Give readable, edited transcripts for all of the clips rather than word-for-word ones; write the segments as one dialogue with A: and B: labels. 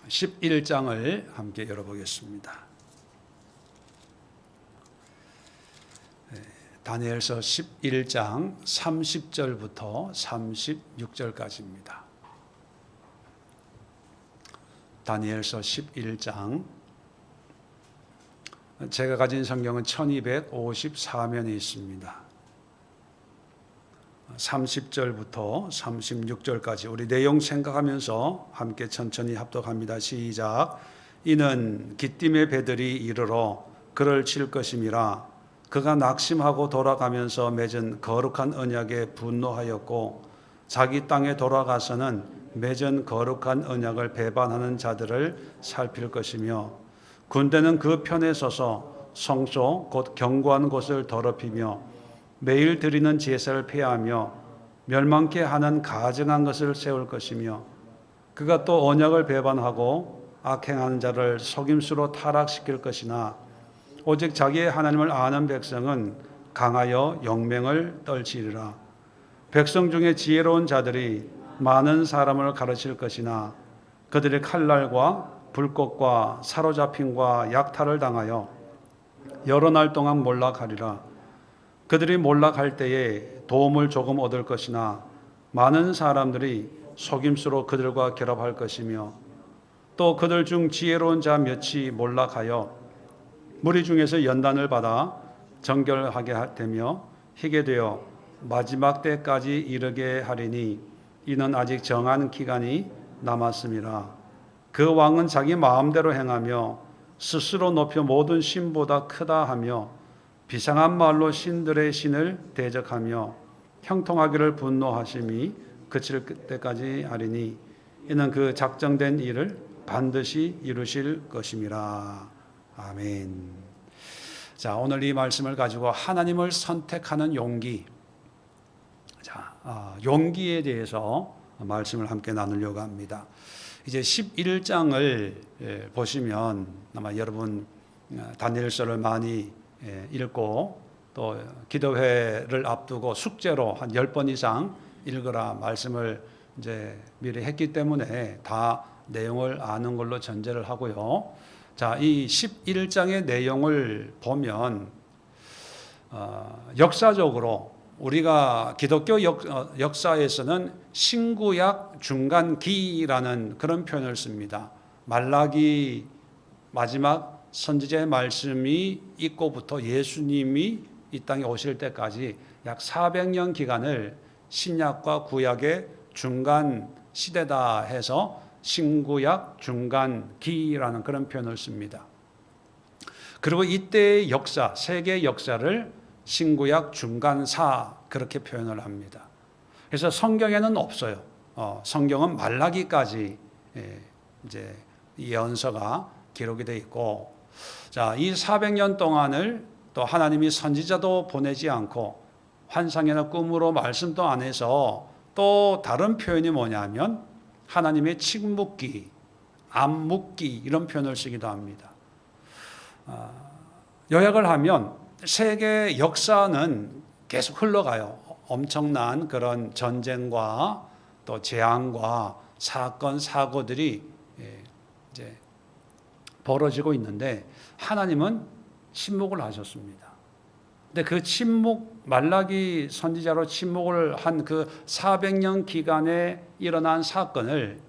A: 11장을 함께 열어보겠습니다. 다니엘서 11장 30절부터 36절까지입니다. 다니엘서 11장, 제가 가진 성경은 1254면에 있습니다. 30절부터 36절까지 우리 내용 생각하면서 함께 천천히 합독합니다. 시작. 이는 기띔의 배들이 이르러 그를 칠 것임이라. 그가 낙심하고 돌아가면서 맺은 거룩한 언약에 분노하였고 자기 땅에 돌아가서는 맺은 거룩한 언약을 배반하는 자들을 살필 것이며 군대는 그 편에 서서 성소 곧 견고한 곳을 더럽히며 매일 드리는 제사를 폐하며 멸망케 하는 가증한 것을 세울 것이며 그가 또 언약을 배반하고 악행하는 자를 속임수로 타락시킬 것이나 오직 자기의 하나님을 아는 백성은 강하여 영맹을 떨치리라. 백성 중에 지혜로운 자들이 많은 사람을 가르칠 것이나 그들의 칼날과 불꽃과 사로잡힘과 약탈을 당하여 여러 날 동안 몰락하리라. 그들이 몰락할 때에 도움을 조금 얻을 것이나 많은 사람들이 속임수로 그들과 결합할 것이며 또 그들 중 지혜로운 자 몇이 몰락하여 무리 중에서 연단을 받아 정결하게 되며 희게 되어 마지막 때까지 이르게 하리니 이는 아직 정한 기간이 남았음이라. 그 왕은 자기 마음대로 행하며 스스로 높여 모든 신보다 크다 하며 비상한 말로 신들의 신을 대적하며 형통하기를 분노하심이 그칠 때까지 하리니 이는 그 작정된 일을 반드시 이루실 것임이라. 아멘. 자, 오늘 이 말씀을 가지고 하나님을 선택하는 용기. 용기에 대해서 말씀을 함께 나누려고 합니다. 이제 11장을 보시면 아마 여러분 다니엘서를 많이 읽고 또 기도회를 앞두고 숙제로 한 10번 이상 읽으라 말씀을 이제 미리 했기 때문에 다 내용을 아는 걸로 전제를 하고요. 자, 이 11장의 내용을 보면 역사적으로 우리가 기독교 역사에서는 신구약 중간기라는 그런 표현을 씁니다. 말라기 마지막 선지자의 말씀이 있고부터 예수님이 이 땅에 오실 때까지 약 400년 기간을 신약과 구약의 중간 시대다 해서 신구약 중간기라는 그런 표현을 씁니다. 그리고 이때의 역사, 세계 역사를 신구약 중간사 그렇게 표현을 합니다. 그래서 성경에는 없어요. 성경은 말라기까지 이제 예언서가 기록이 되어 있고, 자, 이 400년 동안을 또 하나님이 선지자도 보내지 않고 환상이나 꿈으로 말씀도 안 해서 또 다른 표현이 뭐냐면 하나님의 침묵기, 암묵기 이런 표현을 쓰기도 합니다. 요약을 하면 세계 역사는 계속 흘러가요. 엄청난 그런 전쟁과 또 재앙과 사건, 사고들이 이제 벌어지고 있는데 하나님은 침묵을 하셨습니다. 근데 그 침묵, 말라기 선지자로 침묵을 한 그 400년 기간에 일어난 사건을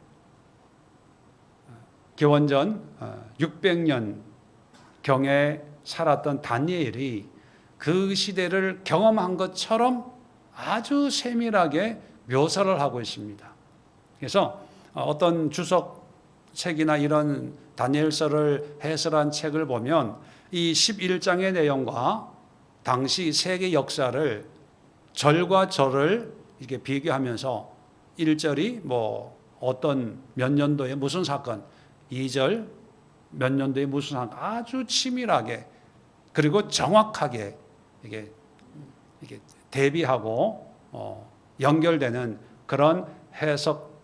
A: 기원전 600년 경에 살았던 다니엘이 그 시대를 경험한 것처럼 아주 세밀하게 묘사를 하고 있습니다. 그래서 어떤 주석 책이나 이런 다니엘서를 해설한 책을 보면 이 11장의 내용과 당시 세계 역사를 절과 절을 이렇게 비교하면서 1절이 뭐 어떤 몇 년도에 무슨 사건, 2절 몇 년도에 무슨 사건, 아주 치밀하게 그리고 정확하게 이게 대비하고 연결되는 그런 해석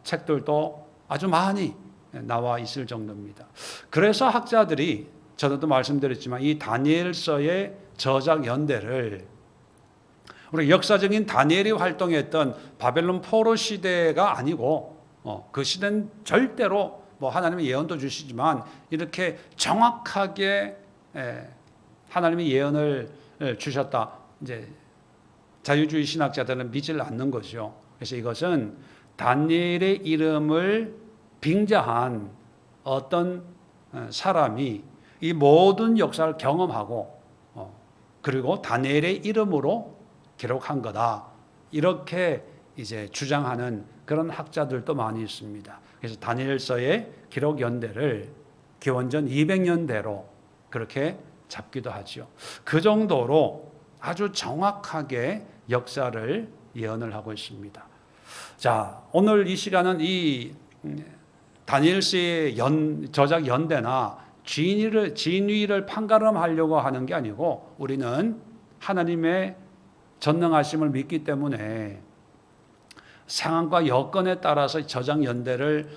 A: 책들도 아주 많이 나와 있을 정도입니다. 그래서 학자들이 저도 말씀드렸지만 이 다니엘서의 저작 연대를 우리 역사적인 다니엘이 활동했던 바벨론 포로 시대가 아니고 그 시대는 절대로 뭐 하나님의 예언도 주시지만 이렇게 정확하게 하나님의 예언을 주셨다. 이제 자유주의 신학자들은 믿질 않는 거죠. 그래서 이것은 다니엘의 이름을 빙자한 어떤 사람이 이 모든 역사를 경험하고 그리고 다니엘의 이름으로 기록한 거다. 이렇게 이제 주장하는 그런 학자들도 많이 있습니다. 그래서 다니엘서의 기록 연대를 기원전 200년대로 그렇게 잡기도 하죠. 그 정도로 아주 정확하게 역사를 예언을 하고 있습니다. 자, 오늘 이 시간은 이 다니엘서의 저작 연대나 진위를 판가름하려고 하는 게 아니고 우리는 하나님의 전능하심을 믿기 때문에 상황과 여건에 따라서 저작 연대를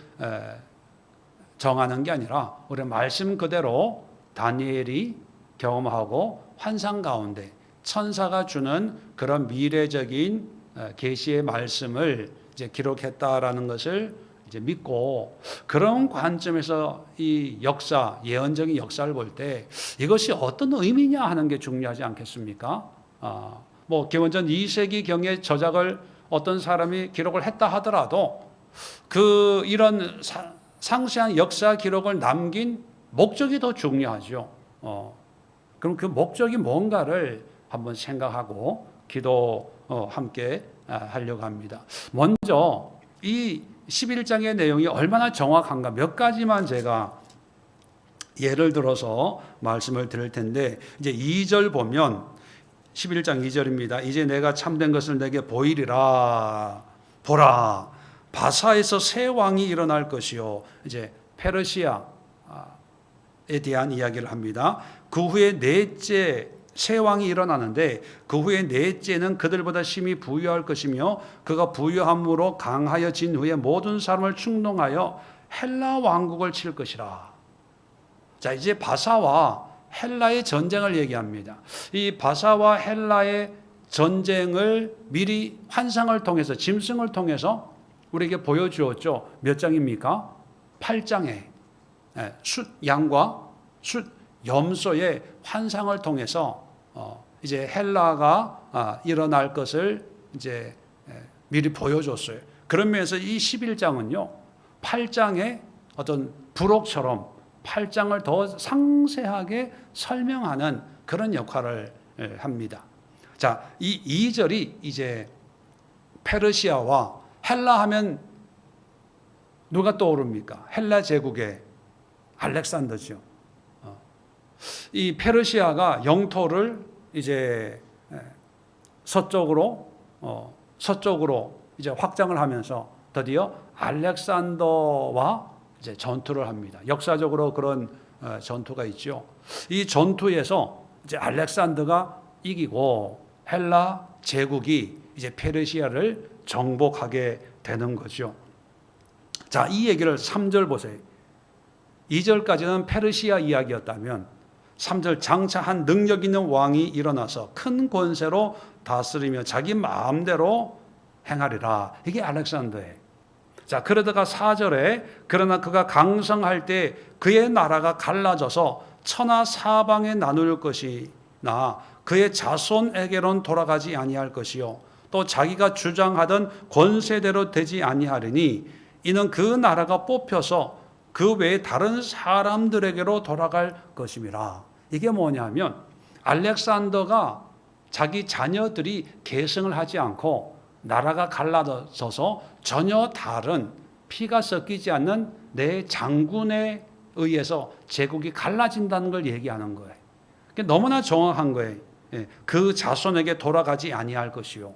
A: 정하는 게 아니라 우리 말씀 그대로 다니엘이 경험하고 환상 가운데 천사가 주는 그런 미래적인 계시의 말씀을 이제 기록했다라는 것을 이제 믿고 그런 관점에서 이 역사, 예언적인 역사를 볼 때 이것이 어떤 의미냐 하는 게 중요하지 않겠습니까? 뭐 기원전 2세기 경의 저작을 어떤 사람이 기록을 했다 하더라도 그 이런 상세한 역사 기록을 남긴 목적이 더 중요하죠. 그럼 그 목적이 뭔가를 한번 생각하고 기도 함께 하려고 합니다. 먼저 이 11장의 내용이 얼마나 정확한가 몇 가지만 제가 예를 들어서 말씀을 드릴 텐데 이제 2절 보면 11장 2절입니다. 이제 내가 참된 것을 내게 보이리라. 보라, 바사에서 새 왕이 일어날 것이요. 이제 페르시아에 대한 이야기를 합니다. 그 후에 넷째 새 왕이 일어나는데 그 후에 넷째는 그들보다 심히 부유할 것이며 그가 부유함으로 강하여진 후에 모든 사람을 충동하여 헬라 왕국을 칠 것이라. 자, 이제 바사와 헬라의 전쟁을 얘기합니다. 이 바사와 헬라의 전쟁을 미리 환상을 통해서 짐승을 통해서 우리에게 보여주었죠. 몇 장입니까? 8장에 숫 양과 숫 염소의 환상을 통해서 이제 헬라가 일어날 것을 이제 미리 보여줬어요. 그런 면에서 이 11장은요 8장의 어떤 부록처럼 8장을 더 상세하게 설명하는 그런 역할을 합니다. 자, 이 2절이 이제 페르시아와 헬라 하면 누가 떠오릅니까? 헬라 제국의 알렉산더죠. 이 페르시아가 영토를 이제 서쪽으로 이제 확장을 하면서 드디어 알렉산더와 이제 전투를 합니다. 역사적으로 그런 전투가 있죠. 이 전투에서 이제 알렉산더가 이기고 헬라 제국이 이제 페르시아를 정복하게 되는 거죠. 자, 이 얘기를 3절 보세요. 2절까지는 페르시아 이야기였다면 3절 장차 한 능력 있는 왕이 일어나서 큰 권세로 다스리며 자기 마음대로 행하리라. 이게 알렉산더예요. 자, 그러다가 4절에 그러나 그가 강성할 때 그의 나라가 갈라져서 천하 사방에 나눌 것이나 그의 자손에게론 돌아가지 아니할 것이요 또 자기가 주장하던 권세대로 되지 아니하리니 이는 그 나라가 뽑혀서 그 외에 다른 사람들에게로 돌아갈 것임이라. 이게 뭐냐면 알렉산더가 자기 자녀들이 계승을 하지 않고 나라가 갈라져서 전혀 다른 피가 섞이지 않는 내 장군에 의해서 제국이 갈라진다는 걸 얘기하는 거예요. 너무나 정확한 거예요. 그 자손에게 돌아가지 아니할 것이요.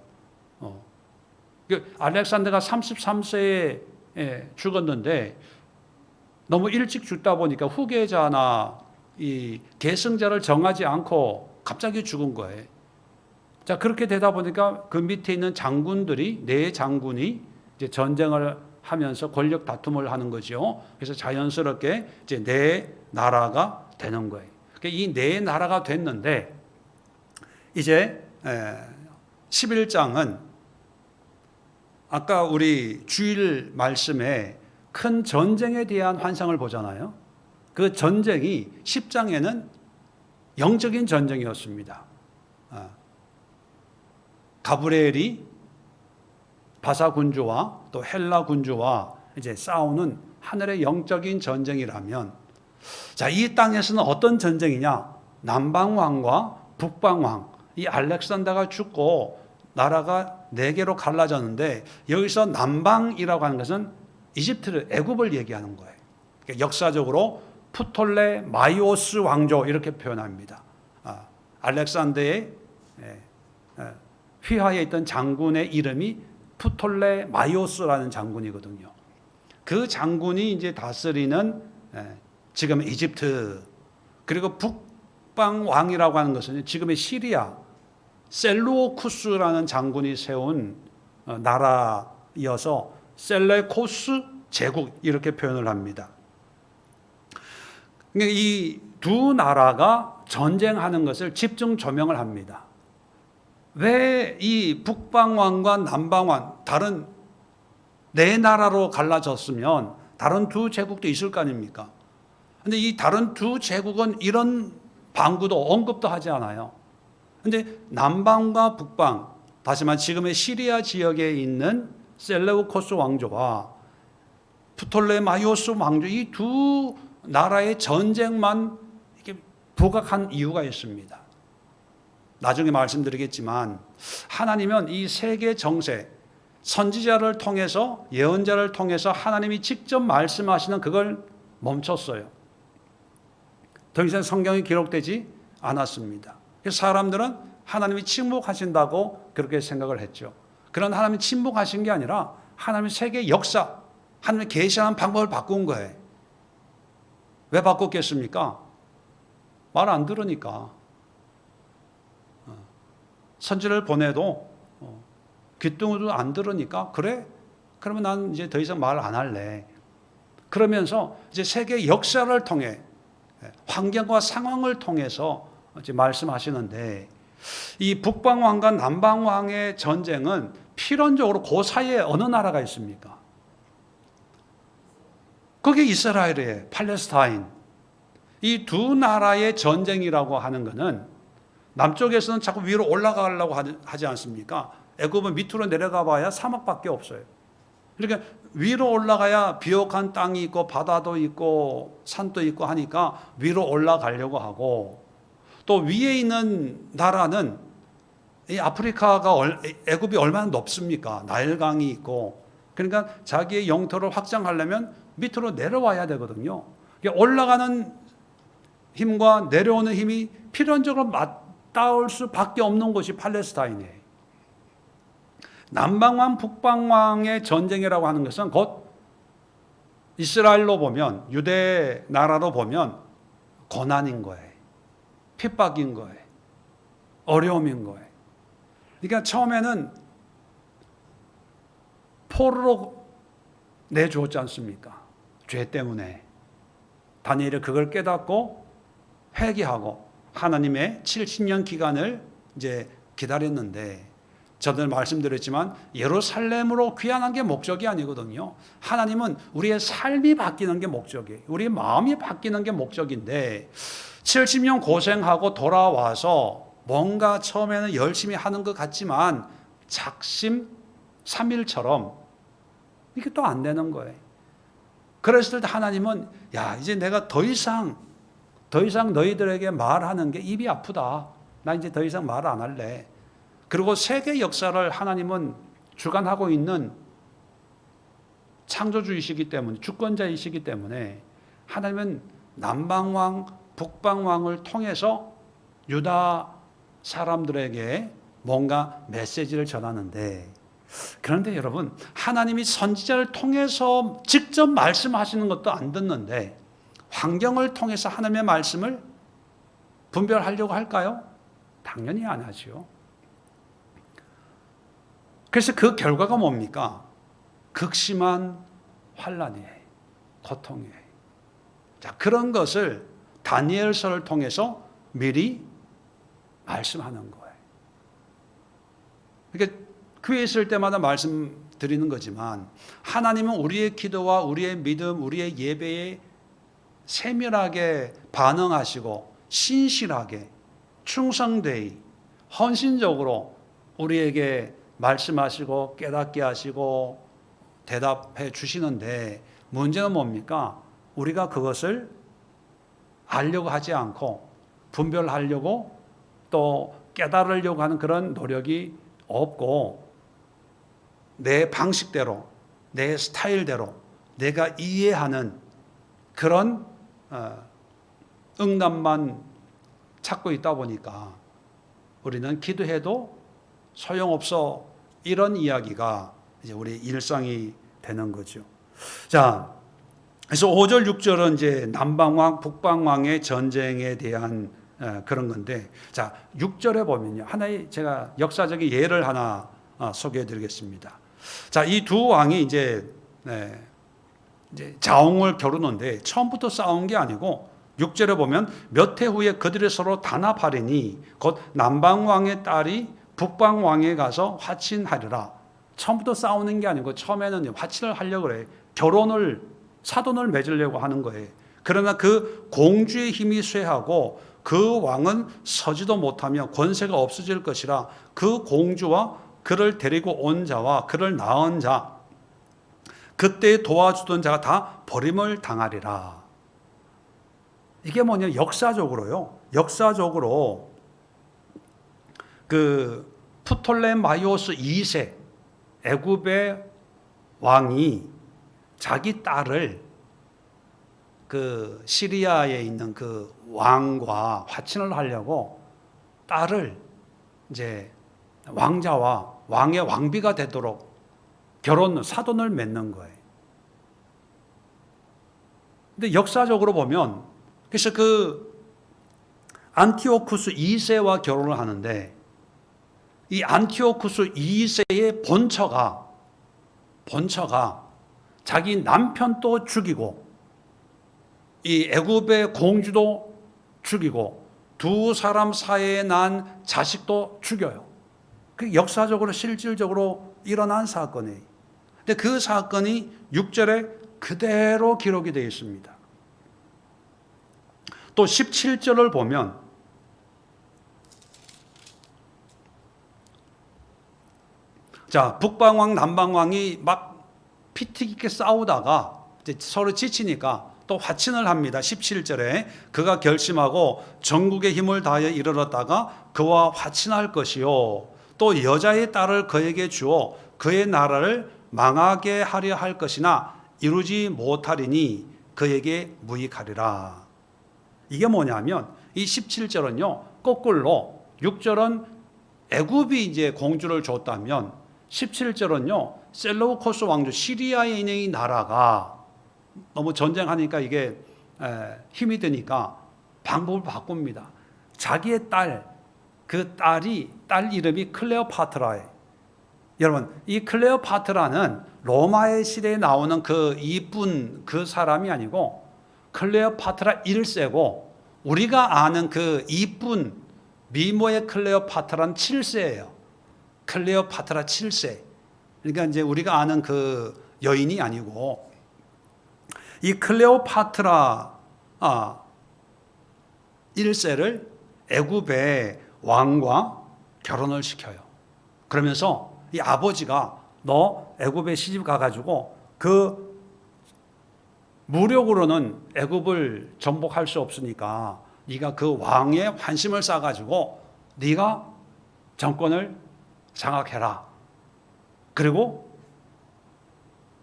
A: 알렉산더가 33세에 죽었는데 너무 일찍 죽다 보니까 후계자나 이 계승자를 정하지 않고 갑자기 죽은 거예요. 자, 그렇게 되다 보니까 그 밑에 있는 장군들이 네 장군이 이제 전쟁을 하면서 권력 다툼을 하는 거죠. 그래서 자연스럽게 이제 네 나라가 되는 거예요. 이 네 나라가 됐는데 이제 11장은 아까 우리 주일 말씀에 큰 전쟁에 대한 환상을 보잖아요. 그 전쟁이 10장에는 영적인 전쟁이었습니다. 가브리엘이 바사 군주와 또 헬라 군주와 이제 싸우는 하늘의 영적인 전쟁이라면, 자, 이 땅에서는 어떤 전쟁이냐? 남방왕과 북방왕, 이 알렉산더가 죽고 나라가 4개로 갈라졌는데, 여기서 남방이라고 하는 것은 이집트를, 애굽을 얘기하는 거예요. 그러니까 역사적으로 프톨레마이오스 왕조 이렇게 표현합니다. 알렉산더의 휘하에 있던 장군의 이름이 프톨레마이오스라는 장군이거든요. 그 장군이 이제 다스리는 지금의 이집트, 그리고 북방 왕이라고 하는 것은 지금의 시리아, 셀루오쿠스라는 장군이 세운 나라여서 셀레코스 제국 이렇게 표현을 합니다. 이 두 나라가 전쟁하는 것을 집중 조명을 합니다. 왜 이 북방왕과 남방왕, 다른 4나라로 갈라졌으면 다른 두 제국도 있을 거 아닙니까? 근데 이 다른 두 제국은 이런 방구도 언급도 하지 않아요. 근데 남방과 북방, 다시 말해 지금의 시리아 지역에 있는 셀레우코스 왕조와 프톨레마이오스 왕조, 이 두 나라의 전쟁만 이렇게 부각한 이유가 있습니다. 나중에 말씀드리겠지만, 하나님은 이 세계 정세, 선지자를 통해서, 예언자를 통해서 하나님이 직접 말씀하시는 그걸 멈췄어요. 더 이상 성경이 기록되지 않았습니다. 그래서 사람들은 하나님이 침묵하신다고 그렇게 생각을 했죠. 그런 하나님이 침묵하신 게 아니라 하나님의 세계 역사, 하나님의 계시하는 방법을 바꾼 거예요. 왜 바꿨겠습니까? 말 안 들으니까. 선지를 보내도 귀뚱이도 안 들으니까, 그래? 그러면 난 이제 더 이상 말 안 할래. 그러면서 이제 세계 역사를 통해, 환경과 상황을 통해서 이제 말씀하시는데, 이 북방왕과 남방왕의 전쟁은 필연적으로 그 사이에 어느 나라가 있습니까? 그게 이스라엘이에요. 팔레스타인. 이 두 나라의 전쟁이라고 하는 것은 남쪽에서는 자꾸 위로 올라가려고 하지 않습니까? 애굽은 밑으로 내려가 봐야 사막밖에 없어요. 그러니까 위로 올라가야 비옥한 땅이 있고 바다도 있고 산도 있고 하니까 위로 올라가려고 하고, 또 위에 있는 나라는, 이 아프리카가 애굽이 얼마나 높습니까? 나일강이 있고, 그러니까 자기의 영토를 확장하려면 밑으로 내려와야 되거든요. 올라가는 힘과 내려오는 힘이 필연적으로 맞닿을 수밖에 없는 곳이 팔레스타인이에요. 남방왕, 북방왕의 전쟁이라고 하는 것은 곧 이스라엘로 보면, 유대 나라로 보면 고난인 거예요. 핍박인 거예요. 어려움인 거예요. 그러니까 처음에는 포로로 내주었지 않습니까? 죄 때문에. 다니엘이 그걸 깨닫고 회개하고 하나님의 70년 기간을 이제 기다렸는데, 저도 말씀드렸지만 예루살렘으로 귀환한 게 목적이 아니거든요. 하나님은 우리의 삶이 바뀌는 게 목적이에요. 우리의 마음이 바뀌는 게 목적인데, 70년 고생하고 돌아와서 뭔가 처음에는 열심히 하는 것 같지만 작심 삼일처럼 이게 또 안 되는 거예요. 그랬을 때 하나님은, 야, 이제 내가 더 이상 너희들에게 말하는 게 입이 아프다. 나 이제 더 이상 말 안 할래. 그리고 세계 역사를 하나님은 주관하고 있는 창조주이시기 때문에, 주권자이시기 때문에 하나님은 남방왕, 북방왕을 통해서 유다 사람들에게 뭔가 메시지를 전하는데, 그런데 여러분, 하나님이 선지자를 통해서 직접 말씀하시는 것도 안 듣는데 환경을 통해서 하나님의 말씀을 분별하려고 할까요? 당연히 안 하죠. 그래서 그 결과가 뭡니까? 극심한 환난이에요. 고통이에요. 자, 그런 것을 다니엘서를 통해서 미리 말씀하는 거예요. 그러니까 교회에 있을 때마다 드리는 거지만 하나님은 우리의 기도와 우리의 믿음, 우리의 예배에 세밀하게 반응하시고 신실하게 충성되이 헌신적으로 우리에게 말씀하시고 깨닫게 하시고 대답해 주시는데 문제는 뭡니까? 우리가 그것을 알려고 하지 않고 분별하려고 또 깨달으려고 하는 그런 노력이 없고 내 방식대로 내 스타일대로 내가 이해하는 그런 응답만 찾고 있다 보니까 우리는 기도해도 소용없어 이런 이야기가 이제 우리 일상이 되는 거죠. 자, 그래서 5절 6절은 이제 남방왕 북방왕의 전쟁에 대한 그런 건데, 자 6절에 보면요 하나의 제가 역사적인 예를 하나 소개해드리겠습니다. 자, 이 두 왕이 이제 자웅을 겨루는데 처음부터 싸운 게 아니고 6절에 보면 몇 해 후에 그들이 서로 단합하리니 곧 남방왕의 딸이 북방왕에 가서 화친하리라. 처음부터 싸우는 게 아니고 처음에는 화친을 하려고 그래. 결혼을 사돈을 맺으려고 하는 거예요. 그러나 그 공주의 힘이 쇠하고 그 왕은 서지도 못하며 권세가 없어질 것이라 그 공주와 그를 데리고 온 자와 그를 낳은 자 그때 도와주던 자가 다 버림을 당하리라. 이게 뭐냐? 역사적으로요. 역사적으로 그 프톨레마이오스 2세 애굽의 왕이 자기 딸을 그 시리아에 있는 그 왕과 화친을 하려고 딸을 이제 왕자와 왕의 왕비가 되도록 사돈을 맺는 거예요. 근데 역사적으로 보면 그래서 그 안티오쿠스 2세와 결혼을 하는데 이 안티오쿠스 2세의 본처가 자기 남편도 죽이고 이 애굽의 공주도 죽이고 두 사람 사이에 난 자식도 죽여요. 그 역사적으로 실질적으로 일어난 사건이에요. 근데 그 사건이 6절에 그대로 기록이 되어 있습니다. 또 17절을 보면 자, 북방왕 남방왕이 막 피튀 깊게 싸우다가 이제 서로 지치니까 또 화친을 합니다. 17절에 그가 결심하고 전국의 힘을 다하여 이르렀다가 그와 화친할 것이요 또 여자의 딸을 그에게 주어 그의 나라를 망하게 하려 할 것이나 이루지 못하리니 그에게 무익하리라. 이게 뭐냐면 이 17절은요 거꾸로 6절은 애굽이 이제 공주를 줬다면 17절은요 셀로우코스 왕조 시리아에 있는 이 나라가 너무 전쟁하니까 이게 힘이 드니까 방법을 바꿉니다. 자기의 딸 이름이 클레오파트라예요. 여러분 이 클레오파트라는 로마의 시대에 나오는 그 이쁜 그 사람이 아니고 클레오파트라 1세고 우리가 아는 그 이쁜 미모의 클레오파트라는 7세예요. 클레오파트라 7세. 그러니까 이제 우리가 아는 그 여인이 아니고 이 클레오파트라 1세를 애굽의 왕과 결혼을 시켜요. 그러면서 이 아버지가 너 애굽에 시집 가가지고 그 무력으로는 애굽을 정복할 수 없으니까 네가 그 왕의 환심을 쌓아가지고 네가 정권을 장악해라. 그리고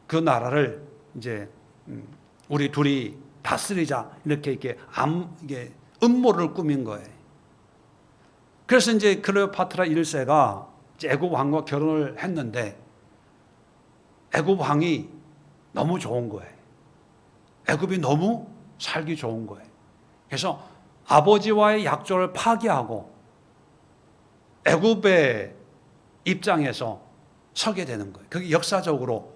A: 그 나라를 이제 우리 둘이 다스리자 이게 음모를 꾸민 거예요. 그래서 이제 클레오파트라 1세가 애굽 왕과 결혼을 했는데 애굽 왕이 너무 좋은 거예요. 애굽이 너무 살기 좋은 거예요. 그래서 아버지와의 약조를 파기하고 애굽의 입장에서 서게 되는 거예요. 그게 역사적으로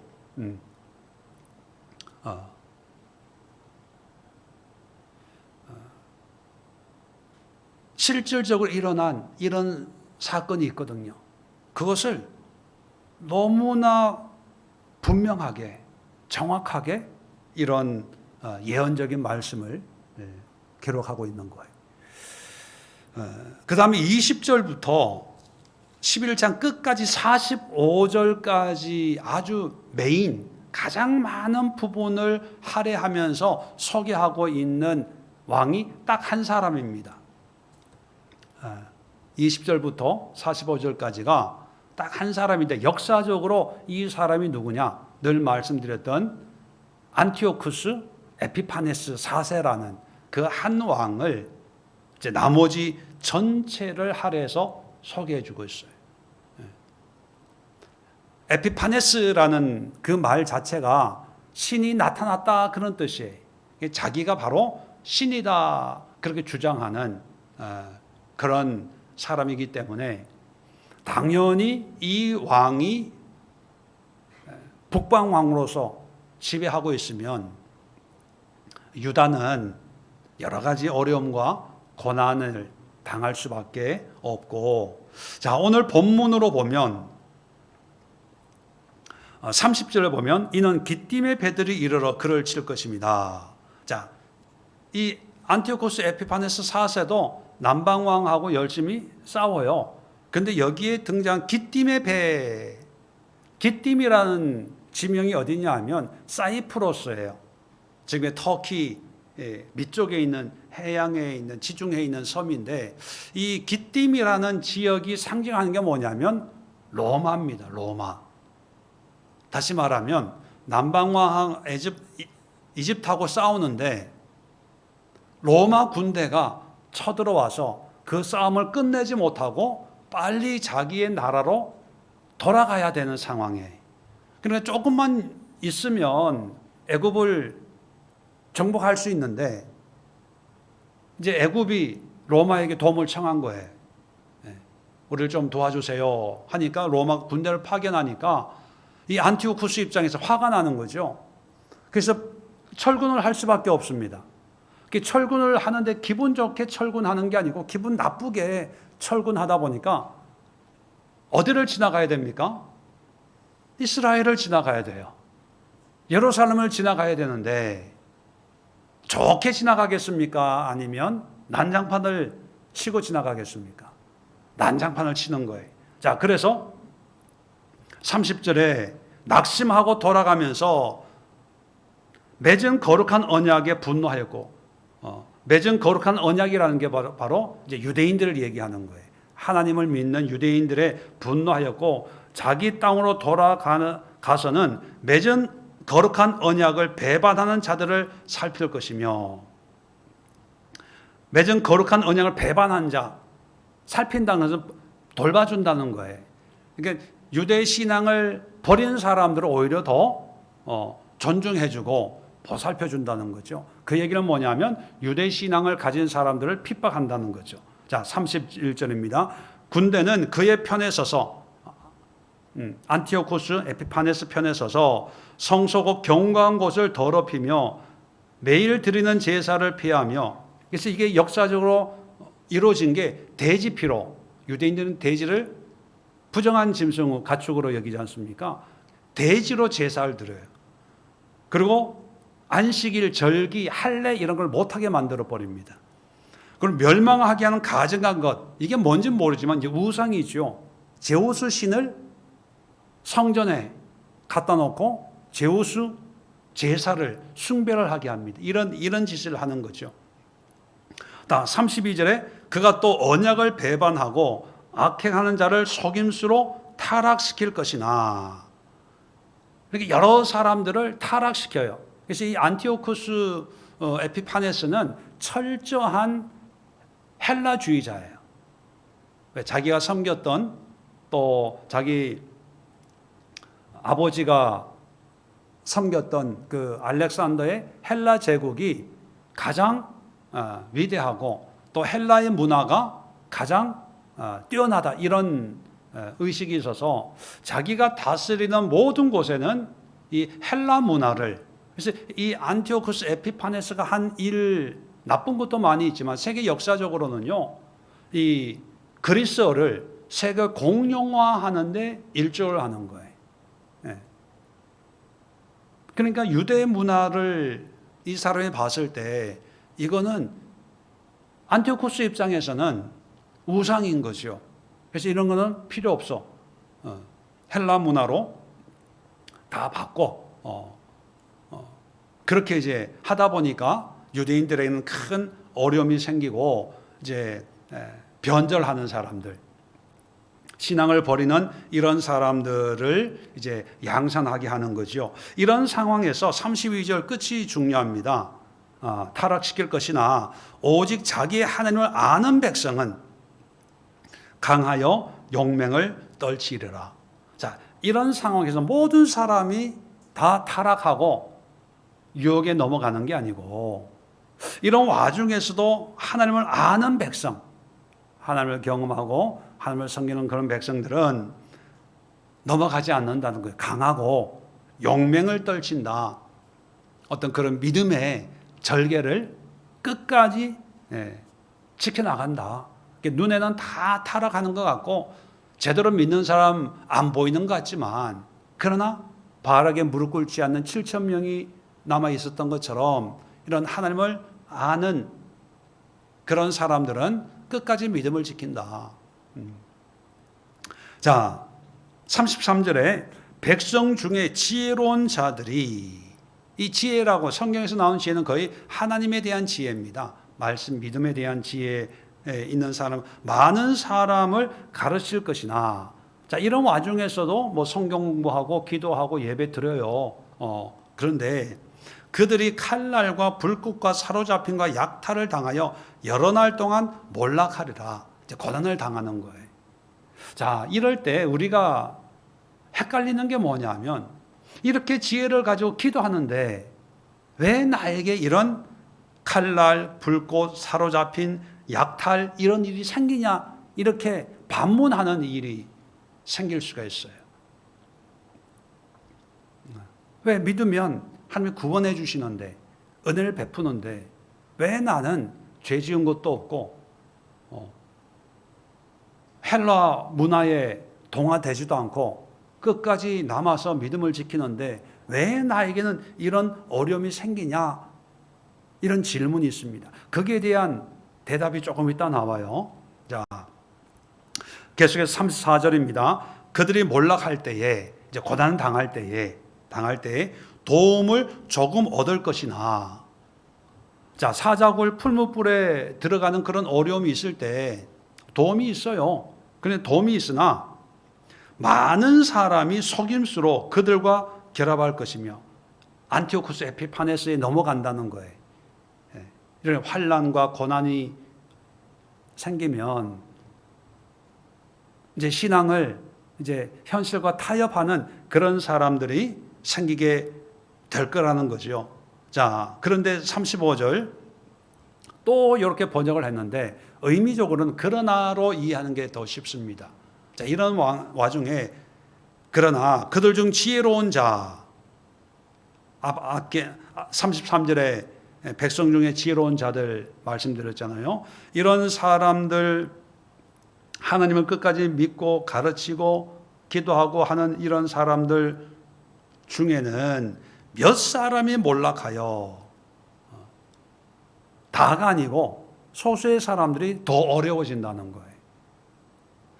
A: 실질적으로 일어난 이런 사건이 있거든요. 그것을 너무나 분명하게 정확하게 이런 예언적인 말씀을 기록하고 있는 거예요. 그 다음에 20절부터 11장 끝까지 45절까지 아주 메인 가장 많은 부분을 할애하면서 소개하고 있는 왕이 딱 한 사람입니다. 20절부터 45절까지가 딱 한 사람인데 역사적으로 이 사람이 누구냐? 늘 말씀드렸던 안티오쿠스 에피파네스 4세라는 그 한 왕을 이제 나머지 전체를 할애해서 소개해 주고 있어요. 에피파네스라는 그 말 자체가 신이 나타났다 그런 뜻이에요. 자기가 바로 신이다 그렇게 주장하는 그런 사람이기 때문에 당연히 이 왕이 북방왕으로서 지배하고 있으면 유다는 여러 가지 어려움과 고난을 당할 수밖에 없고, 자, 오늘 본문으로 보면 30절에 보면 이는 기띔의 배들이 이르러 그를 칠 것입니다. 자, 이 안티오코스 에피파네스 4세도 남방왕하고 열심히 싸워요. 근데 여기에 등장한 기띔의 배, 기띔이라는 지명이 어디냐 하면 사이프러스예요. 지금의 터키 밑쪽에 있는 해양에 있는 지중해에 있는 섬인데, 이 기띔이라는 지역이 상징하는 게 뭐냐면 로마입니다. 로마. 다시 말하면 남방왕 이집트하고 싸우는데 로마 군대가 쳐들어와서 그 싸움을 끝내지 못하고 빨리 자기의 나라로 돌아가야 되는 상황이에요. 그러니까 조금만 있으면 애굽을 정복할 수 있는데 이제 애굽이 로마에게 도움을 청한 거예요. 우리를 좀 도와주세요 하니까 로마 군대를 파견하니까 이 안티오쿠스 입장에서 화가 나는 거죠. 그래서 철군을 할 수밖에 없습니다. 철군을 하는데 기분 좋게 철군하는 게 아니고 기분 나쁘게 철군하다 보니까 어디를 지나가야 됩니까? 이스라엘을 지나가야 돼요. 예루살렘을 지나가야 되는데 좋게 지나가겠습니까? 아니면 난장판을 치고 지나가겠습니까? 난장판을 치는 거예요. 자, 그래서 30절에 낙심하고 돌아가면서 맺은 거룩한 언약에 분노하였고, 맺은 거룩한 언약이라는 게 바로 이제 유대인들을 얘기하는 거예요. 하나님을 믿는 유대인들의 분노하였고, 자기 땅으로 돌아가서는 맺은 거룩한 언약을 배반하는 자들을 살필 것이며, 맺은 거룩한 언약을 배반한 자, 살핀다는 것은 돌봐준다는 거예요. 그러니까 유대 신앙을 버리는 사람들을 오히려 더 존중해주고 보살펴준다는 거죠. 그 얘기는 뭐냐면 유대 신앙을 가진 사람들을 핍박한다는 거죠. 자, 31절입니다. 군대는 그의 편에 서서, 안티오코스 에피파네스 편에 서서 성소고 경건한 곳을 더럽히며 매일 드리는 제사를 피하며, 그래서 이게 역사적으로 이루어진 게 돼지피로, 유대인들은 돼지를 부정한 짐승 가축으로 여기지 않습니까? 돼지로 제사를 드려요. 그리고 안식일, 절기, 할례 이런 걸 못하게 만들어 버립니다. 그걸 멸망하게 하는 가증한 것, 이게 뭔지는 모르지만 이제 우상이죠. 제우스 신을 성전에 갖다 놓고 제우스 제사를 숭배를 하게 합니다. 이런 짓을 하는 거죠. 32절에 그가 또 언약을 배반하고 악행하는 자를 속임수로 타락시킬 것이나, 이렇게 여러 사람들을 타락시켜요. 그래서 이 안티오쿠스 에피파네스는 철저한 헬라주의자예요. 자기가 섬겼던, 또 자기 아버지가 섬겼던 그 알렉산더의 헬라 제국이 가장 위대하고 또 헬라의 문화가 가장 뛰어나다, 이런 의식이 있어서 자기가 다스리는 모든 곳에는 이 헬라 문화를, 그래서 이 안티오쿠스 에피파네스가 한 일, 나쁜 것도 많이 있지만 세계 역사적으로는요, 이 그리스어를 세계 공용화하는 데 일조를 하는 거예요. 그러니까 유대 문화를 이 사람이 봤을 때 이거는 안티오코스 입장에서는 우상인 거죠. 그래서 이런 거는 필요 없어. 헬라 문화로 다 바꿔. 그렇게 이제 하다 보니까 유대인들에게는 큰 어려움이 생기고 이제 변절하는 사람들, 신앙을 버리는 이런 사람들을 이제 양산하게 하는 거죠. 이런 상황에서 32절 끝이 중요합니다. 타락시킬 것이나 오직 자기의 하나님을 아는 백성은 강하여 용맹을 떨치리라. 자, 이런 상황에서 모든 사람이 다 타락하고 유혹에 넘어가는 게 아니고 이런 와중에서도 하나님을 아는 백성, 하나님을 경험하고 하나님을 섬기는 그런 백성들은 넘어가지 않는다는 거예요. 강하고 용맹을 떨친다. 어떤 그런 믿음의 절개를 끝까지 지켜나간다. 눈에는 다 타락하는 것 같고 제대로 믿는 사람 안 보이는 것 같지만 그러나 바알에게 무릎 꿇지 않는 7천 명이 남아 있었던 것처럼 이런 하나님을 아는 그런 사람들은 끝까지 믿음을 지킨다. 자, 33절에 백성 중에 지혜로운 자들이, 이 지혜라고 성경에서 나온 지혜는 거의 하나님에 대한 지혜입니다. 말씀, 믿음에 대한 지혜에 있는 사람, 많은 사람을 가르칠 것이나, 자, 이런 와중에서도 뭐 성경 공부하고 기도하고 예배 드려요. 그런데 그들이 칼날과 불꽃과 사로잡힘과 약탈을 당하여 여러 날 동안 몰락하리라. 이제 고난을 당하는 거예요. 자, 이럴 때 우리가 헷갈리는 게 뭐냐면 이렇게 지혜를 가지고 기도하는데 왜 나에게 이런 칼날, 불꽃, 사로잡힌 약탈 이런 일이 생기냐, 이렇게 반문하는 일이 생길 수가 있어요. 왜 믿으면 하나님이 구원해 주시는데, 은혜를 베푸는데 왜 나는 죄 지은 것도 없고 헬라 문화에 동화되지도 않고 끝까지 남아서 믿음을 지키는데 왜 나에게는 이런 어려움이 생기냐, 이런 질문이 있습니다. 거기에 대한 대답이 조금 이따 나와요. 자, 계속해서 34절입니다. 그들이 몰락할 때에, 이제 고난 당할 때에 도움을 조금 얻을 것이나, 자, 사자굴 풀무불에 들어가는 그런 어려움이 있을 때 도움이 있어요. 그런데 도움이 있으나 많은 사람이 속임수로 그들과 결합할 것이며 안티오코스 에피파네스에 넘어간다는 거예요. 이런 환난과 고난이 생기면 이제 신앙을 이제 현실과 타협하는 그런 사람들이 생기게 될 거라는 거죠. 자, 그런데 35절 또 이렇게 번역을 했는데 의미적으로는 그러나로 이해하는 게 더 쉽습니다. 자, 이런 와중에 그러나 그들 중 지혜로운 자, 33절에 백성 중에 지혜로운 자들 말씀드렸잖아요. 이런 사람들, 하나님을 끝까지 믿고 가르치고 기도하고 하는 이런 사람들 중에는 몇 사람이 몰락하여, 다가 아니고 소수의 사람들이 더 어려워진다는 거예요.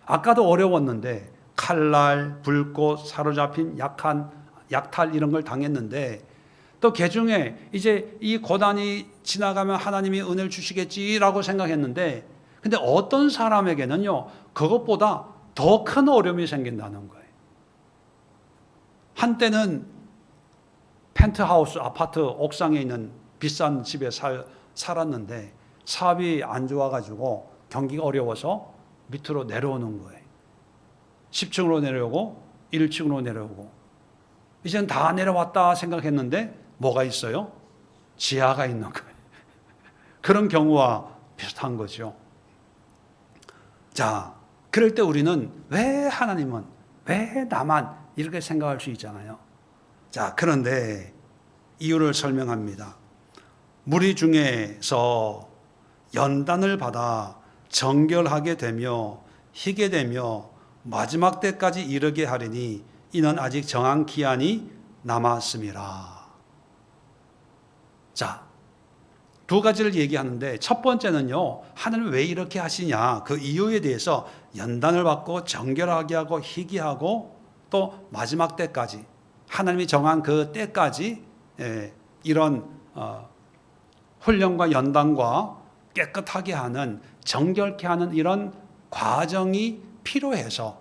A: 아까도 어려웠는데 칼날, 불꽃, 사로잡힌 약탈 이런 걸 당했는데 또 개중에 이제 이 고난이 지나가면 하나님이 은혜를 주시겠지라고 생각했는데, 근데 어떤 사람에게는요 그것보다 더 큰 어려움이 생긴다는 거예요. 한때는 펜트하우스 아파트 옥상에 있는 비싼 집에 살았는데 사업이 안 좋아가지고 경기가 어려워서 밑으로 내려오는 거예요. 10층으로 내려오고 1층으로 내려오고, 이제는 다 내려왔다 생각했는데 뭐가 있어요? 지하가 있는 거예요. 그런 경우와 비슷한 거죠. 자, 그럴 때 우리는 왜 하나님은, 왜 나만, 이렇게 생각할 수 있잖아요. 자, 그런데 이유를 설명합니다. 무리 중에서 연단을 받아 정결하게 되며 희게 되며 마지막 때까지 이르게 하리니 이는 아직 정한 기한이 남았음이라. 자, 두 가지를 얘기하는데 첫 번째는요, 하나님 왜 이렇게 하시냐, 그 이유에 대해서 연단을 받고 정결하게 하고 희귀하고 또 마지막 때까지 하나님이 정한 그 때까지 이런 훈련과 연단과 깨끗하게 하는, 정결케 하는 이런 과정이 필요해서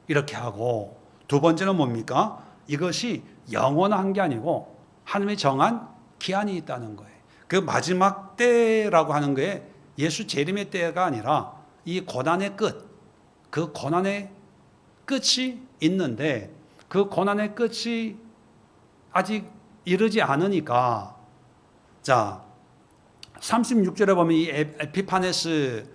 A: 이렇게 하고, 두 번째는 뭡니까? 이것이 영원한 게 아니고 하나님이 정한 기한이 있다는 거예요. 그 마지막 때라고 하는 거에 예수 재림의 때가 아니라 이 고난의 끝, 그 고난의 끝이 있는데 그 고난의 끝이 아직 이르지 않으니까, 자 36절에 보면 이 에피파네스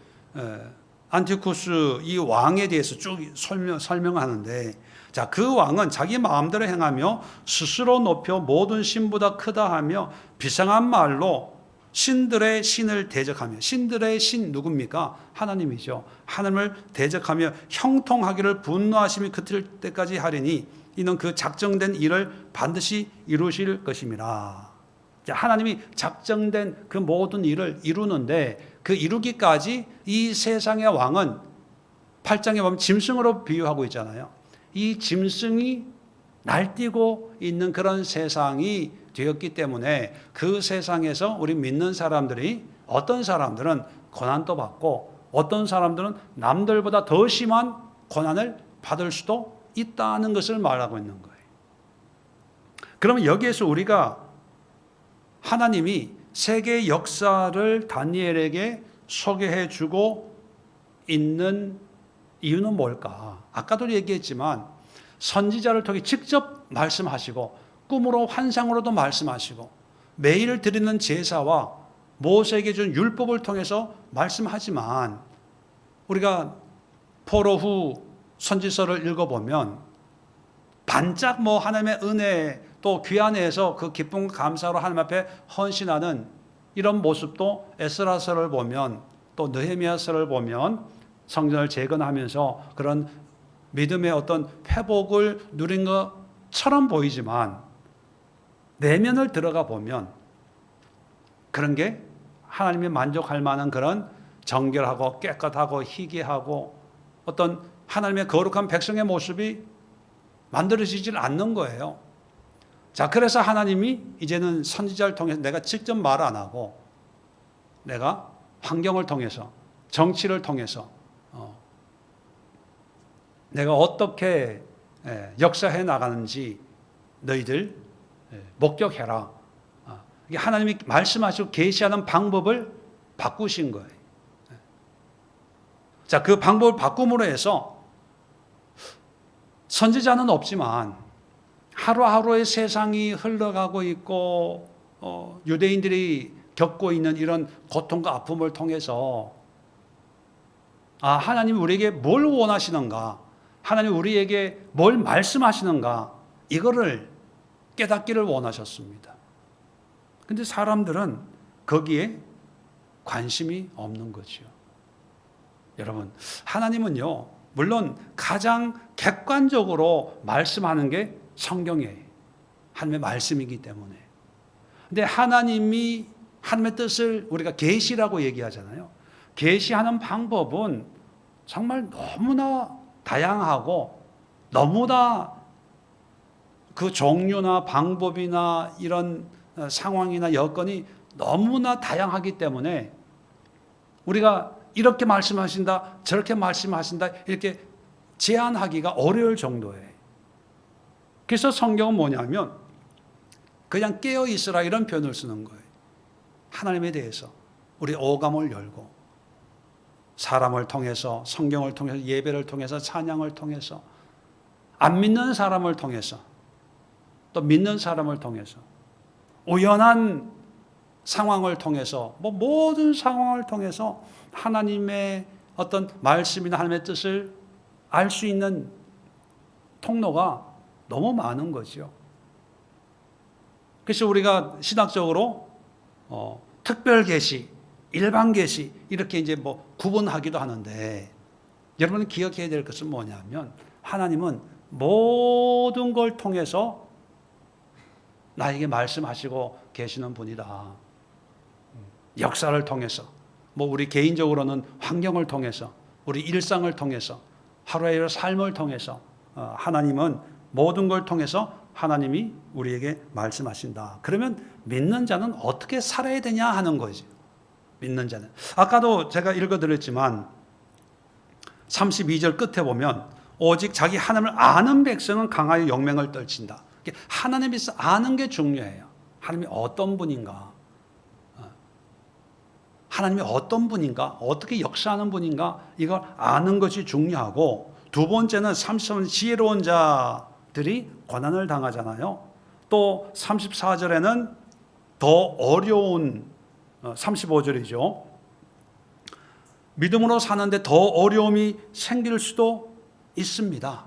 A: 안티쿠스 이 왕에 대해서 쭉 설명하는데, 자, 그 왕은 자기 마음대로 행하며 스스로 높여 모든 신보다 크다 하며 비상한 말로 신들의 신을 대적하며, 신들의 신 누굽니까? 하나님이죠. 하나님을 대적하며 형통하기를 분노하심이 그칠 때까지 하리니 이는 그 작정된 일을 반드시 이루실 것임이라. 하나님이 작정된 그 모든 일을 이루는데 그 이루기까지 이 세상의 왕은 8장에 보면 짐승으로 비유하고 있잖아요. 이 짐승이 날뛰고 있는 그런 세상이 되었기 때문에 그 세상에서 우리 믿는 사람들이, 어떤 사람들은 고난도 받고 어떤 사람들은 남들보다 더 심한 고난을 받을 수도 있다는 것을 말하고 있는 거예요. 그러면 여기에서 우리가 하나님이 세계 역사를 다니엘에게 소개해 주고 있는 이유는 뭘까? 아까도 얘기했지만 선지자를 통해 직접 말씀하시고 꿈으로 환상으로도 말씀하시고 매일 드리는 제사와 모세에게 준 율법을 통해서 말씀하지만, 우리가 포로 후 선지서를 읽어보면 반짝 하나님의 은혜 또 귀환해서 그 기쁨과 감사로 하나님 앞에 헌신하는 이런 모습도 에스라서를 보면, 또 느헤미야서를 보면 성전을 재건하면서 그런 믿음의 어떤 회복을 누린 것처럼 보이지만 내면을 들어가 보면 그런 게 하나님이 만족할 만한 그런 정결하고 깨끗하고 희귀하고 어떤 하나님의 거룩한 백성의 모습이 만들어지질 않는 거예요. 자, 그래서 하나님이 이제는 선지자를 통해서 내가 직접 말 안 하고 내가 환경을 통해서, 정치를 통해서 내가 어떻게 역사해 나가는지 너희들 목격해라. 이게 하나님이 말씀하시고 계시하는 방법을 바꾸신 거예요. 자, 그 방법을 바꿈으로 해서 선지자는 없지만 하루하루의 세상이 흘러가고 있고 유대인들이 겪고 있는 이런 고통과 아픔을 통해서 하나님이 우리에게 뭘 원하시는가, 하나님이 우리에게 뭘 말씀하시는가, 이거를 깨닫기를 원하셨습니다. 근데 사람들은 거기에 관심이 없는 거죠. 여러분, 하나님은요, 물론 가장 객관적으로 말씀하는 게 성경이에요. 하나님의 말씀이기 때문에. 근데 하나님의 뜻을 우리가 계시라고 얘기하잖아요. 계시하는 방법은 정말 너무나 다양하고 너무나 그 종류나 방법이나 이런 상황이나 여건이 너무나 다양하기 때문에 우리가 이렇게 말씀하신다, 저렇게 말씀하신다, 이렇게 제한하기가 어려울 정도예요. 그래서 성경은 뭐냐면 그냥 깨어 있으라 이런 표현을 쓰는 거예요. 하나님에 대해서 우리 오감을 열고 사람을 통해서, 성경을 통해서, 예배를 통해서, 찬양을 통해서, 안 믿는 사람을 통해서, 또 믿는 사람을 통해서, 우연한 상황을 통해서, 모든 상황을 통해서 하나님의 어떤 말씀이나 하나님의 뜻을 알 수 있는 통로가 너무 많은 거죠. 그래서 우리가 신학적으로 특별 계시, 일반 계시 이렇게 이제 구분하기도 하는데, 여러분이 기억해야 될 것은 뭐냐면 하나님은 모든 걸 통해서 나에게 말씀하시고 계시는 분이다. 역사를 통해서, 뭐 우리 개인적으로는 환경을 통해서, 우리 일상을 통해서, 하루의 삶을 통해서 하나님은 모든 걸 통해서 하나님이 우리에게 말씀하신다. 그러면 믿는 자는 어떻게 살아야 되냐 하는 거지. 믿는 자는. 아까도 제가 읽어드렸지만 32절 끝에 보면 오직 자기 하나님을 아는 백성은 강하여 용맹을 떨친다. 하나님을 아는 게 중요해요. 하나님이 어떤 분인가? 하나님이 어떤 분인가? 어떻게 역사하는 분인가? 이걸 아는 것이 중요하고, 두 번째는 33절 지혜로운 자들이 고난을 당하잖아요. 또 34절에는 더 어려운 35절이죠. 믿음으로 사는데 더 어려움이 생길 수도 있습니다.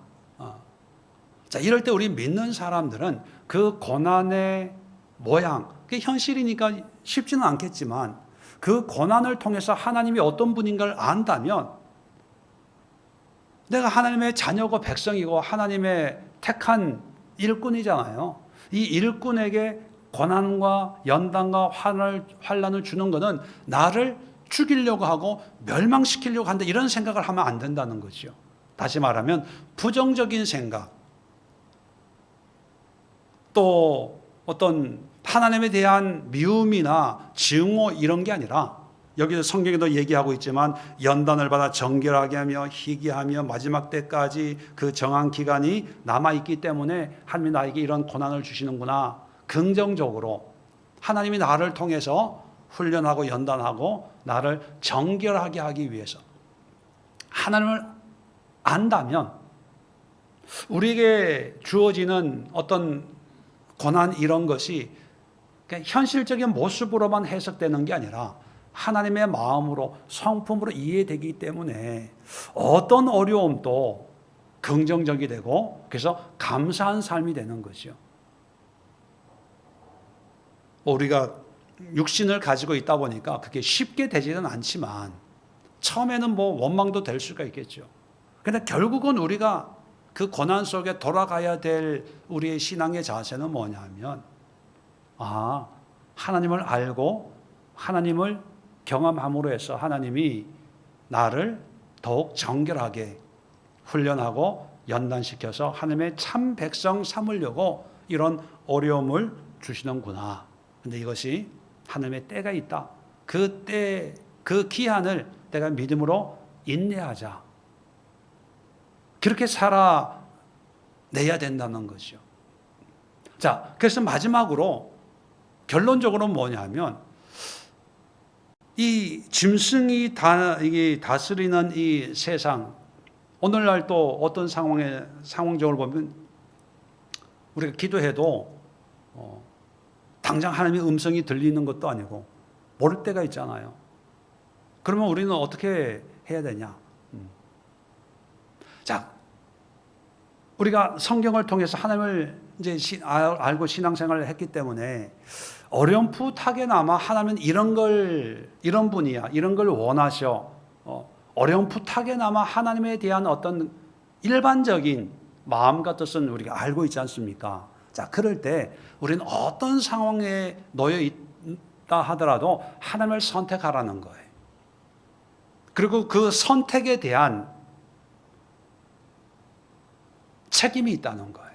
A: 자, 이럴 때 우리 믿는 사람들은 그 고난의 모양, 그게 현실이니까 쉽지는 않겠지만 그 고난을 통해서 하나님이 어떤 분인가를 안다면, 내가 하나님의 자녀고 백성이고 하나님의 택한 일꾼이잖아요. 이 일꾼에게 고난과 연단과 환난을 주는 것은 나를 죽이려고 하고 멸망시키려고 한다, 이런 생각을 하면 안 된다는 거죠. 다시 말하면 부정적인 생각, 또 어떤 하나님에 대한 미움이나 증오, 이런 게 아니라, 여기서 성경에도 얘기하고 있지만 연단을 받아 정결하게 하며 희귀하며 마지막 때까지 그 정한 기간이 남아있기 때문에 하나님이 나에게 이런 고난을 주시는구나, 긍정적으로 하나님이 나를 통해서 훈련하고 연단하고 나를 정결하게 하기 위해서, 하나님을 안다면 우리에게 주어지는 어떤 고난, 이런 것이 그냥 현실적인 모습으로만 해석되는 게 아니라 하나님의 마음으로, 성품으로 이해되기 때문에 어떤 어려움도 긍정적이 되고, 그래서 감사한 삶이 되는 거죠. 우리가 육신을 가지고 있다 보니까 그게 쉽게 되지는 않지만 처음에는 뭐 원망도 될 수가 있겠죠. 그런데 결국은 우리가 그 고난 속에 돌아가야 될 우리의 신앙의 자세는 뭐냐면, 하나님을 알고 하나님을 경험함으로 해서 하나님이 나를 더욱 정결하게 훈련하고 연단시켜서 하나님의 참 백성 삼으려고 이런 어려움을 주시는구나. 근데 이것이 하나님의 때가 있다. 그 때, 그 기한을 내가 믿음으로 인내하자. 그렇게 살아내야 된다는 거죠. 자, 그래서 마지막으로 결론적으로 뭐냐면, 이 짐승이 다스리는 이 세상, 오늘날 또 어떤 상황적으로 보면 우리가 기도해도 당장 하나님의 음성이 들리는 것도 아니고 모를 때가 있잖아요. 그러면 우리는 어떻게 해야 되냐? 자, 우리가 성경을 통해서 하나님을 이제 알고 신앙생활을 했기 때문에 어렴풋하게나마 하나님은 이런 분이야, 이런 걸 원하셔, 어렴풋하게나마 하나님에 대한 어떤 일반적인 마음과 뜻은 우리가 알고 있지 않습니까? 자, 그럴 때 우리는 어떤 상황에 놓여 있다 하더라도 하나님을 선택하라는 거예요. 그리고 그 선택에 대한 책임이 있다는 거예요.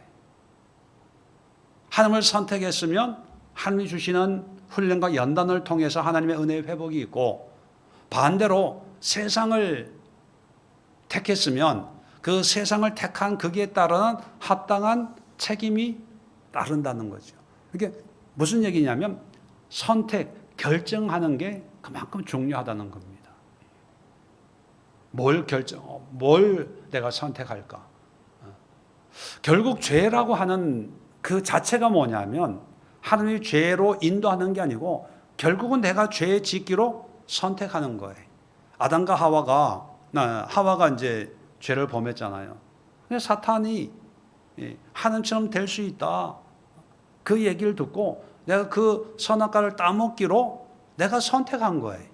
A: 하나님을 선택했으면 하나님이 주시는 훈련과 연단을 통해서 하나님의 은혜의 회복이 있고, 반대로 세상을 택했으면 그 세상을 택한 거기에 따른 합당한 책임이 따른다는 거죠. 이게 무슨 얘기냐면 선택, 결정하는 게 그만큼 중요하다는 겁니다. 뭘 내가 선택할까? 결국 죄라고 하는 그 자체가 뭐냐면 하나님이 죄로 인도하는 게 아니고 결국은 내가 죄 짓기로 선택하는 거예요. 아담과 하와가 이제 죄를 범했잖아요. 근데 사탄이 하나님처럼 될 수 있다, 그 얘기를 듣고 내가 그 선악과를 따먹기로 내가 선택한 거예요.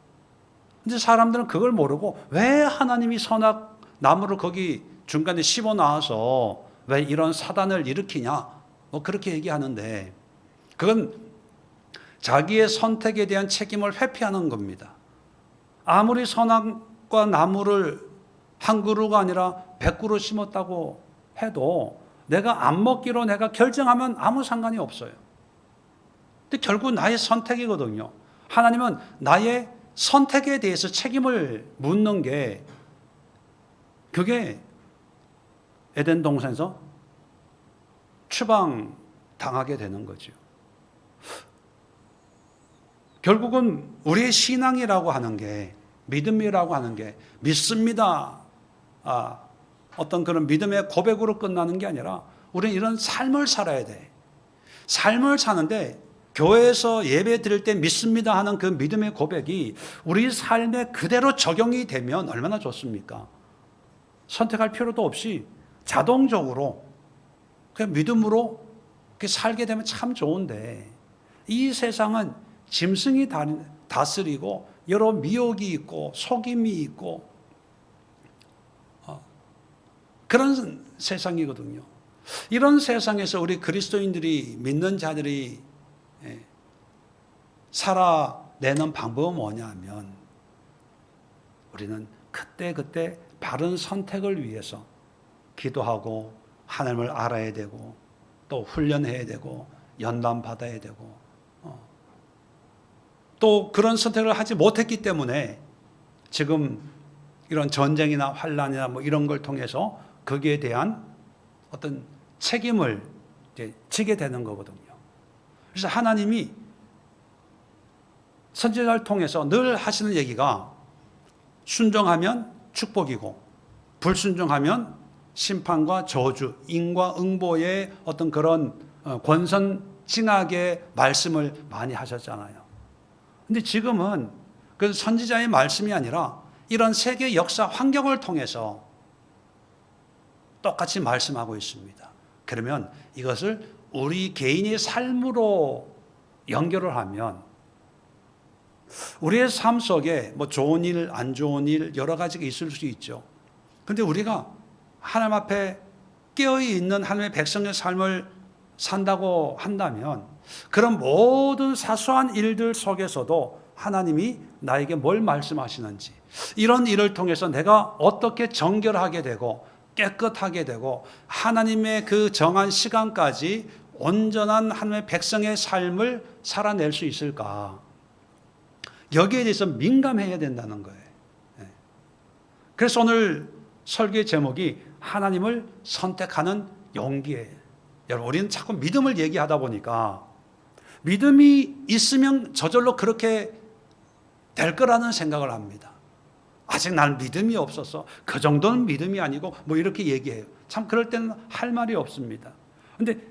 A: 근데 사람들은 그걸 모르고 왜 하나님이 선악 나무를 거기 중간에 씹어 놔서 왜 이런 사단을 일으키냐, 뭐 그렇게 얘기하는데, 그건 자기의 선택에 대한 책임을 회피하는 겁니다. 아무리 선악과 나무를 한 그루가 아니라 100그루 심었다고 해도 내가 안 먹기로 내가 결정하면 아무 상관이 없어요. 근데 결국 나의 선택이거든요. 하나님은 나의 선택에 대해서 책임을 묻는 게 그게 에덴 동산에서 추방당하게 되는 거죠. 결국은 우리의 신앙이라고 하는 게, 믿음이라고 하는 게 믿습니다, 어떤 그런 믿음의 고백으로 끝나는 게 아니라 우리는 이런 삶을 살아야 돼. 삶을 사는데 교회에서 예배 드릴 때 믿습니다 하는 그 믿음의 고백이 우리 삶에 그대로 적용이 되면 얼마나 좋습니까? 선택할 필요도 없이 자동적으로 그냥 믿음으로 살게 되면 참 좋은데, 이 세상은 짐승이 다스리고 여러 미혹이 있고 속임이 있고 그런 세상이거든요. 이런 세상에서 우리 그리스도인들이, 믿는 자들이 살아내는 방법은 뭐냐면, 우리는 그때 바른 선택을 위해서 기도하고 하나님을 알아야 되고 또 훈련해야 되고 연단 받아야 되고, 또 그런 선택을 하지 못했기 때문에 지금 이런 전쟁이나 환란이나 뭐 이런 걸 통해서 거기에 대한 어떤 책임을 이제 지게 되는 거거든요. 그래서 하나님이 선지자를 통해서 늘 하시는 얘기가, 순종하면 축복이고 불순종하면 심판과 저주, 인과 응보의 어떤 그런 권선징악의 말씀을 많이 하셨잖아요. 근데 지금은 그 선지자의 말씀이 아니라 이런 세계 역사 환경을 통해서 똑같이 말씀하고 있습니다. 그러면 이것을 우리 개인의 삶으로 연결을 하면 우리의 삶 속에 뭐 좋은 일, 안 좋은 일 여러 가지가 있을 수 있죠. 그런데 우리가 하나님 앞에 깨어있는 하나님의 백성의 삶을 산다고 한다면 그런 모든 사소한 일들 속에서도 하나님이 나에게 뭘 말씀하시는지, 이런 일을 통해서 내가 어떻게 정결하게 되고 깨끗하게 되고 하나님의 그 정한 시간까지 온전한 하나님의 백성의 삶을 살아낼 수 있을까, 여기에 대해서 민감해야 된다는 거예요. 그래서 오늘 설교의 제목이 하나님을 선택하는 용기예요. 여러분, 우리는 자꾸 믿음을 얘기하다 보니까 믿음이 있으면 저절로 그렇게 될 거라는 생각을 합니다. 아직 난 믿음이 없어서 그 정도는 믿음이 아니고 뭐 이렇게 얘기해요. 참 그럴 때는 할 말이 없습니다. 그런데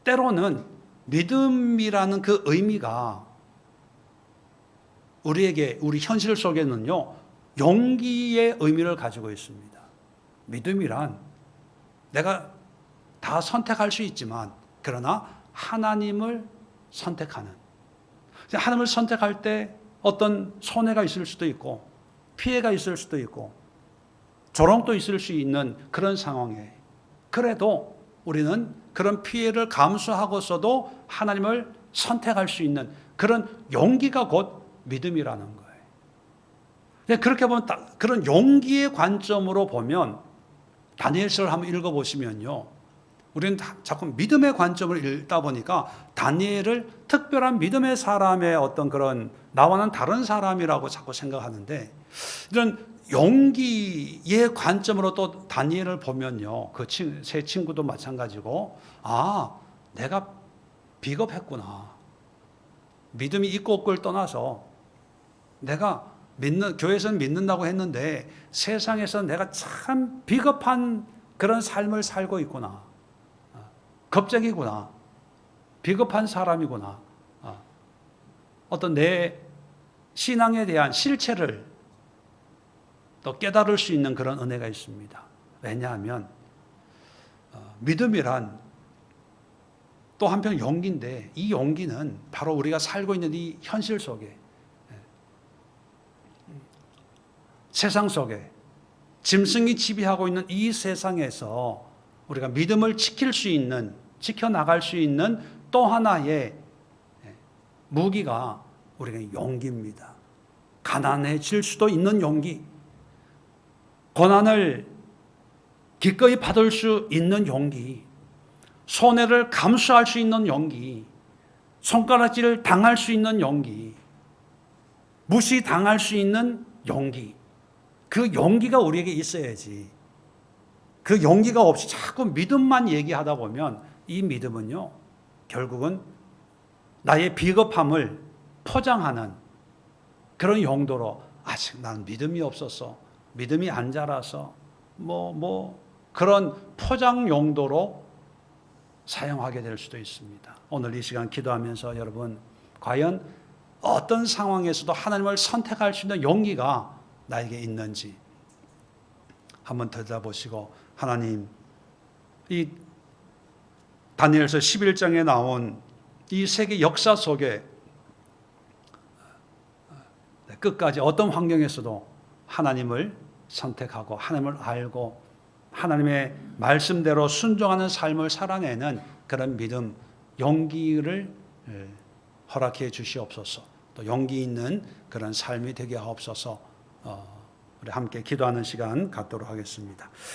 A: 때로는 믿음이라는 그 의미가 우리에게, 우리 현실 속에는요, 용기의 의미를 가지고 있습니다. 믿음이란 내가 다 선택할 수 있지만 그러나 하나님을 선택하는, 하나님을 선택할 때 어떤 손해가 있을 수도 있고 피해가 있을 수도 있고 조롱도 있을 수 있는 그런 상황에, 그래도 우리는 그런 피해를 감수하고서도 하나님을 선택할 수 있는 그런 용기가 곧 믿음이라는 거예요. 그렇게 보면 그런 용기의 관점으로 보면 다니엘서를 한번 읽어보시면요, 우리는 자꾸 믿음의 관점을 읽다 보니까 다니엘을 특별한 믿음의 사람의 어떤 그런 나와는 다른 사람이라고 자꾸 생각하는데, 이런 용기의 관점으로 또 다니엘을 보면요, 그 세 친구도 마찬가지고, 내가 비겁했구나. 믿음이 있고 없고를 떠나서 내가 교회에서는 믿는다고 했는데 세상에서는 내가 참 비겁한 그런 삶을 살고 있구나. 겁쟁이구나. 비겁한 사람이구나. 어떤 내 신앙에 대한 실체를 또 깨달을 수 있는 그런 은혜가 있습니다. 왜냐하면 믿음이란 또 한편 용기인데, 이 용기는 바로 우리가 살고 있는 이 현실 속에, 세상 속에 짐승이 지배하고 있는 이 세상에서 우리가 믿음을 지킬 수 있는, 지켜나갈 수 있는 또 하나의 무기가 우리에게 용기입니다. 가난해질 수도 있는 용기, 고난을 기꺼이 받을 수 있는 용기, 손해를 감수할 수 있는 용기, 손가락질을 당할 수 있는 용기, 무시당할 수 있는 용기, 그 용기가 우리에게 있어야지. 그 용기가 없이 자꾸 믿음만 얘기하다 보면 이 믿음은요, 결국은 나의 비겁함을 포장하는 그런 용도로 아직 난 믿음이 없어서, 믿음이 안 자라서 그런 포장 용도로 사용하게 될 수도 있습니다. 오늘 이 시간 기도하면서 여러분, 과연 어떤 상황에서도 하나님을 선택할 수 있는 용기가 나에게 있는지 한번 들여다보시고, 하나님, 이 다니엘서 11장에 나온 이 세계 역사 속에 끝까지 어떤 환경에서도 하나님을 선택하고 하나님을 알고 하나님의 말씀대로 순종하는 삶을 살아내는 그런 믿음, 용기를 허락해 주시옵소서. 또 용기 있는 그런 삶이 되게 하옵소서. 우리 함께 기도하는 시간 갖도록 하겠습니다.